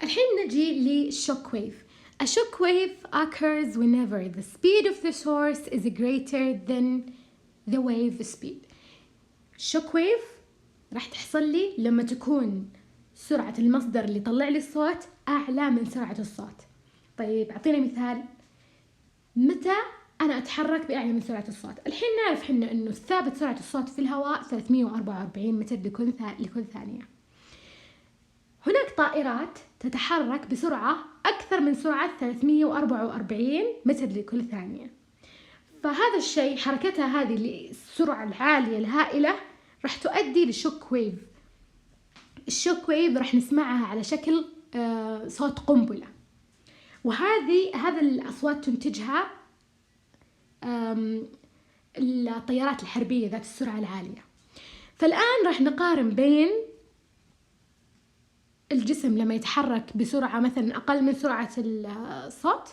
الحين نجي للشوك ويف. A shock wave occurs whenever the speed of the source is greater than the wave speed. shock wave راح تحصل لي لما تكون سرعة المصدر اللي يطلع لي الصوت أعلى من سرعة الصوت. طيب أعطينا مثال. متى أنا أتحرك بأعلى من سرعة الصوت؟ الحين نعرف حنا إنه ثابت سرعة الصوت في الهواء 344 متر لكل ثانية. هناك طائرات تتحرك بسرعة أكثر من سرعة 344 متر لكل ثانية. فهذا الشيء حركتها هذه السرعة العالية الهائلة راح تؤدي لشوك ويف. الشوك ويف راح نسمعها على شكل صوت قنبلة، هذا الأصوات تنتجها الطيارات الحربية ذات السرعة العالية. فالآن راح نقارن بين الجسم لما يتحرك بسرعة مثلا أقل من سرعة الصوت،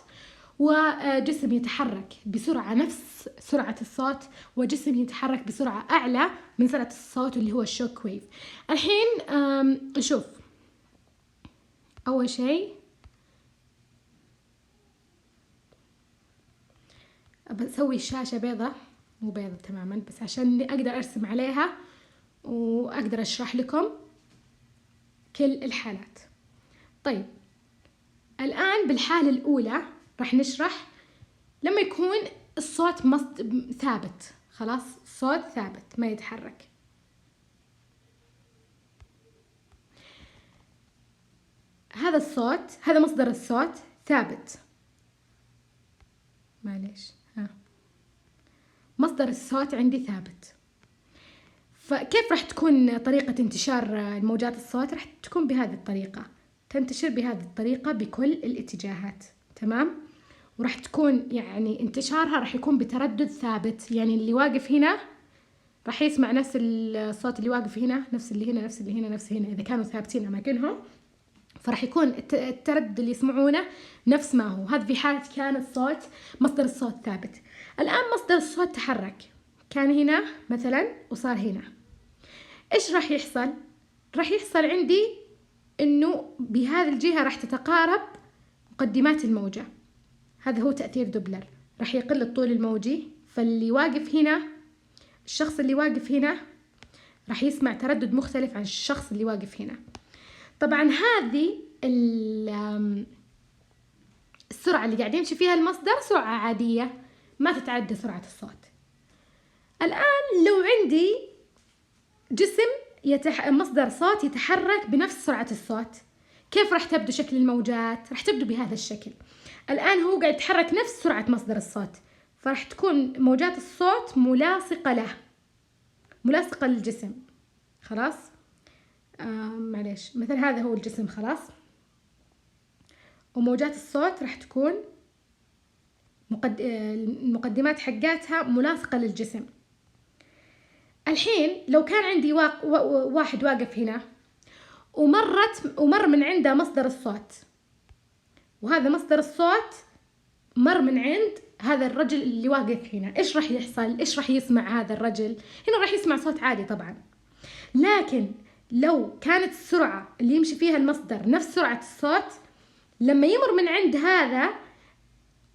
وجسم يتحرك بسرعة نفس سرعة الصوت، وجسم يتحرك بسرعة أعلى من سرعة الصوت اللي هو الشوك ويف. الحين نشوف. أول شيء بسوي الشاشة بيضة، مو بيضة تماما، بس عشان أقدر أرسم عليها وأقدر أشرح لكم كل الحالات. طيب الآن بالحالة الأولى راح نشرح لما يكون الصوت ثابت، خلاص الصوت ثابت ما يتحرك. هذا الصوت، هذا مصدر الصوت ثابت، معليش مصدر الصوت عندي ثابت. فكيف راح تكون طريقة انتشار الموجات الصوت؟ راح تكون بهذه الطريقة، تنتشر بهذه الطريقة بكل الاتجاهات، تمام؟ وراح تكون يعني انتشارها راح يكون بتردد ثابت، يعني اللي واقف هنا راح يسمع نفس الصوت اللي واقف هنا، نفس اللي هنا، نفس اللي هنا، نفس هنا، إذا كانوا ثابتين أماكنهم، فراح يكون التردد اللي يسمعونه نفس ما هو. هذا في حالة كان الصوت مصدر الصوت ثابت. الآن مصدر الصوت تحرك، كان هنا مثلا وصار هنا، إيش راح يحصل؟ راح يحصل عندي إنه بهذه الجهة راح تتقارب مقدمات الموجة. هذا هو تأثير دوبلر، راح يقل الطول الموجي، فاللي واقف هنا، الشخص اللي واقف هنا راح يسمع تردد مختلف عن الشخص اللي واقف هنا. طبعا هذه السرعة اللي قاعد يمشي فيها المصدر سرعة عادية ما تتعدى سرعة الصوت. الآن لو عندي جسم مصدر صوت يتحرك بنفس سرعة الصوت، كيف راح تبدو شكل الموجات؟ راح تبدو بهذا الشكل. الآن هو قاعد يتحرك نفس سرعة مصدر الصوت، فراح تكون موجات الصوت ملاصقة له، ملاصقة للجسم، خلاص؟ معليش، مثل هذا هو الجسم، خلاص؟ وموجات الصوت راح تكون المقدمات حقاتها ملاصقة للجسم. الحين لو كان عندي واحد واقف هنا ومر من عنده مصدر الصوت، وهذا مصدر الصوت مر من عند هذا الرجل اللي واقف هنا، إيش راح يحصل؟ إيش راح يسمع هذا الرجل؟ هنا راح يسمع صوت عالي طبعا. لكن لو كانت السرعة اللي يمشي فيها المصدر نفس سرعة الصوت، لما يمر من عند هذا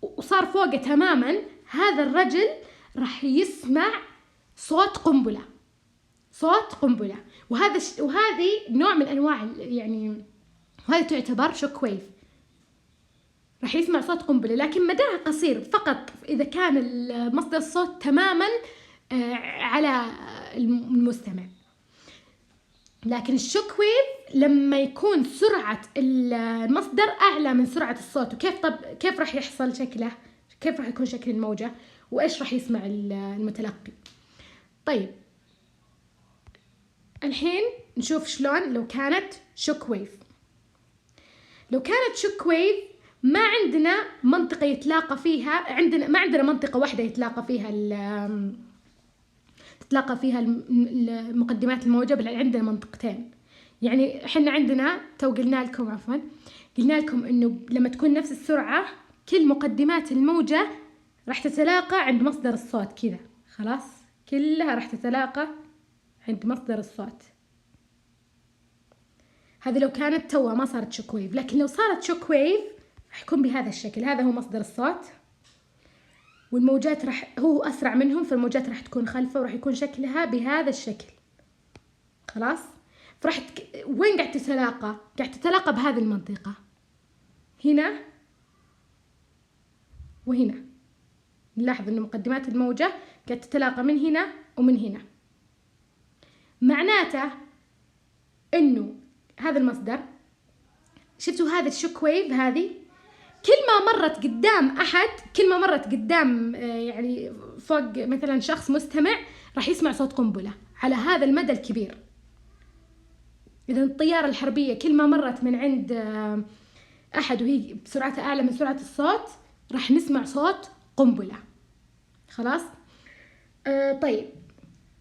وصار فوقه تماما، هذا الرجل راح يسمع صوت قنبلة، صوت قنبلة. وهذه نوع من أنواع يعني، وهذه تعتبر شوك ويف، راح يسمع صوت قنبلة، لكن مداها قصير فقط إذا كان مصدر الصوت تماما على المستمع. لكن الشوك ويف لما يكون سرعة المصدر أعلى من سرعة الصوت. كيف راح يحصل شكله؟ كيف راح يكون شكل الموجة؟ وإيش راح يسمع المتلقي؟ طيب الحين نشوف شلون لو كانت شوك ويف. لو كانت شوك ويف ما عندنا منطقة يتلاقى فيها، ما عندنا منطقة واحدة يتلاقى فيها المقدمات الموجة، بل عندنا منطقتين. يعني احنا عندنا قلنا لكم انه لما تكون نفس السرعة كل مقدمات الموجة راح تتلاقى عند مصدر الصوت كذا، خلاص كلها راح تتلاقى عند مصدر الصوت. هذه لو كانت توها ما صارت شوك ويف. لكن لو صارت شوك ويف راح يكون بهذا الشكل. هذا هو مصدر الصوت، والموجات هو أسرع منهم، فالموجات راح تكون خلفه وراح يكون شكلها بهذا الشكل. خلاص؟ وين قاعد تتلاقى؟ قاعد تتلاقى بهذه المنطقة هنا وهنا. نلاحظ إنه مقدمات الموجة قاعد تتلاقى من هنا ومن هنا، معناته إنه هذا المصدر، شفتوا هذا الشوك ويف، هذه كل ما مرت قدام أحد، كل ما مرت قدام يعني فوق مثلا شخص مستمع راح يسمع صوت قنبلة على هذا المدى الكبير. إذا الطيارة الحربية كل ما مرت من عند أحد وهي بسرعتها أعلى من سرعة الصوت راح نسمع صوت قنبلة. خلاص؟ طيب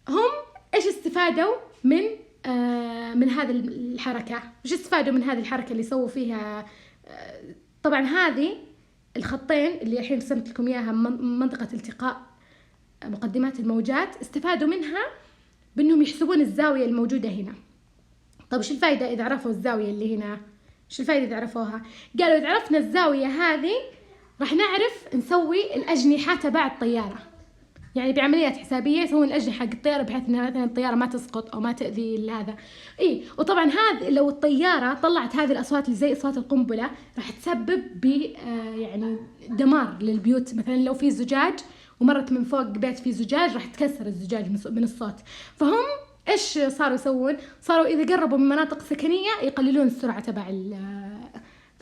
هم إيش استفادوا من هذه الحركة؟ وش استفادوا من هذه الحركة اللي سووا فيها؟ طبعا هذه الخطين اللي الحين رسمت لكم إياها منطقة التقاء مقدمات الموجات، استفادوا منها بأنهم يحسبون الزاوية الموجودة هنا. طب وش الفائدة إذا عرفوا الزاوية اللي هنا؟ وش الفائدة إذا عرفوها؟ قالوا إذا عرفنا الزاوية هذه راح نعرف نسوي الأجنحة تبع الطيارة. يعني بعمليات حسابية يسوون الأجنحة حق الطيارة بحيث إن مثلا الطيارة ما تسقط أو ما تأذي هذا. وطبعا هذا لو الطيارة طلعت هذه الأصوات اللي زي أصوات القنبلة راح تسبب يعني دمار للبيوت. مثلا لو في زجاج ومرت من فوق بيت في زجاج راح تكسر الزجاج من الصوت. فهم إيش صاروا يسوون؟ صاروا إذا قربوا من مناطق سكنية يقللون السرعة تبع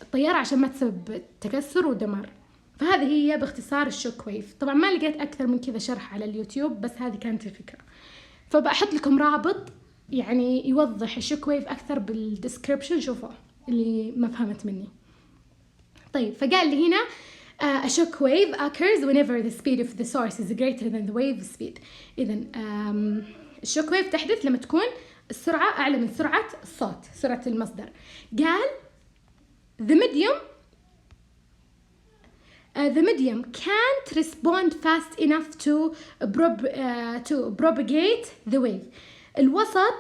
الطيارة عشان ما تسبب تكسر ودمار. فهذه هي باختصار الشوك ويف. طبعا ما لقيت أكثر من كذا شرح على اليوتيوب، بس هذه كانت الفكرة. فبأحط لكم رابط يعني يوضح الشوك ويف أكثر بالديسكريبشن، شوفوا اللي ما فهمت مني. طيب فقال لي هنا a shock wave occurs whenever the speed of the source is greater than the wave speed. إذن الشوك ويف تحدث لما تكون السرعة أعلى من سرعة الصوت، سرعة المصدر. قال the medium can't respond fast enough to propagate the wave. الوسط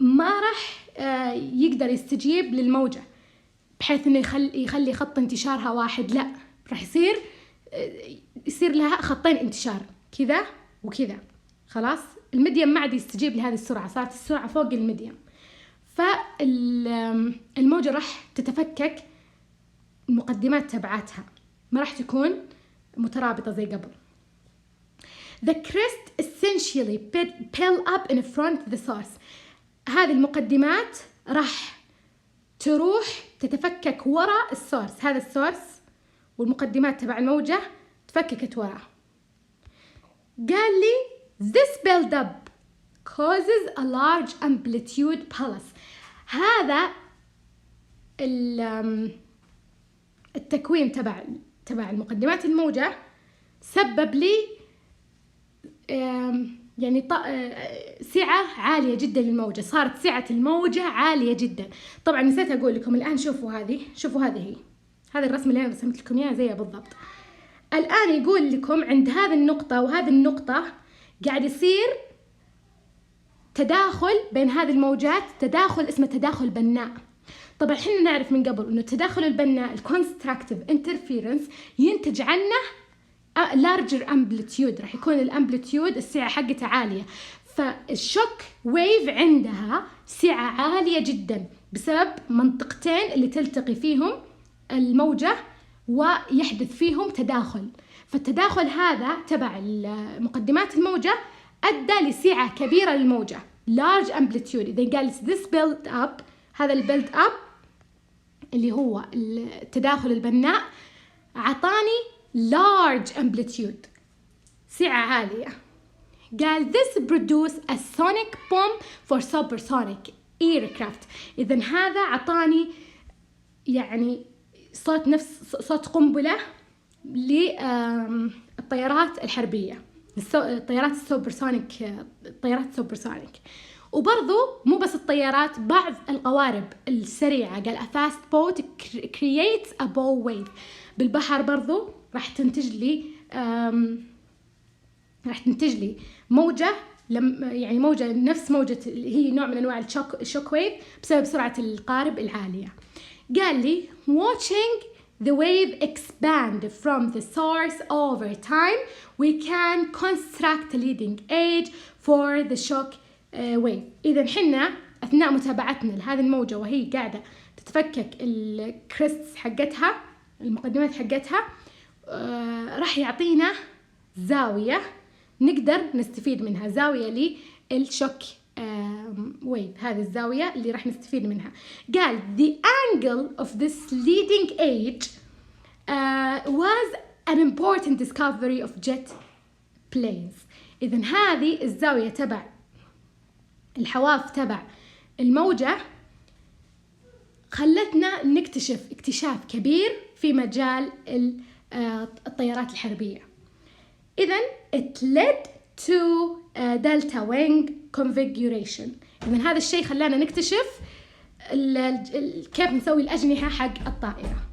ما راح يقدر يستجيب للموجة بحيث إنه يخلي خط انتشارها واحد، لا راح يصير لها خطين انتشار كذا وكذا. خلاص الميديم ما عاد يستجيب لهذه السرعة، صارت السرعة فوق الميديم، فالموجة راح تتفكك، المقدمات تبعاتها ما راح تكون مترابطة زي قبل. The crest essentially pile up in front of the source. هذه المقدمات راح تروح تتفكك وراء السورس. هذا السورس والمقدمات تبع الموجة تفككت وراء. قال لي this build up causes a large amplitude pulse. هذا التكوين تبع المقدمات الموجة سبب لي يعني سعة عالية جدا للموجة. صارت سعة الموجة عالية جدا. طبعا نسيت أقول لكم الآن، شوفوا هذه هي هذا الرسم اللي أنا رسمت لكم إياه زيها بالضبط. الآن يقول لكم عند هذه النقطة وهذه النقطة قاعد يصير تداخل بين هذه الموجات، تداخل اسمه تداخل بناء. طبعا احنا نعرف من قبل انه التداخل البناء الكونستراكتيف انترفيرنس ينتج عنه larger amplitude، راح يكون الامبليتيود السعة حقتها عالية. فالشوك ويف عندها سعة عالية جدا بسبب منطقتين اللي تلتقي فيهم الموجة ويحدث فيهم تداخل. فالتداخل هذا تبع مقدمات الموجة أدى لسعة كبيرة للموجة large amplitude. إذا قال this build up، هذا البيلد أب اللي هو التداخل البناء عطاني large amplitude، سعة عالية. قال this produce a sonic bomb for supersonic aircraft. إذن هذا عطاني يعني صوت نفس صوت قنبلة للطيارات الحربية، الطيارات السوبرسونيك. وبرضو مو بس الطيارات، بعض القوارب السريعة. قال a fast boat creates a bow wave. بالبحر برضو راح تنتج لي موجة يعني موجة نفس موجة هي نوع من أنواع الشوك ويف بسبب سرعة القارب العالية. قال لي watching the wave expand from the source over time we can construct a leading edge for the shock wave. إذا حنا أثناء متابعتنا لهذه الموجة وهي قاعدة تتفكك الكريستس حقتها، المقدمات حقتها، راح يعطينا زاوية نقدر نستفيد منها، زاوية للشوك ويف، هذه الزاوية اللي راح نستفيد منها. قال the angle of this leading edge was an important discovery of jet planes. إذن هذه الزاوية تبع الحواف تبع الموجة خلتنا نكتشف اكتشاف كبير في مجال الطيارات الحربية. إذن it led to delta wing configuration. إذن هذا الشيء خلانا نكتشف كيف نسوي الأجنحة حق الطائرة.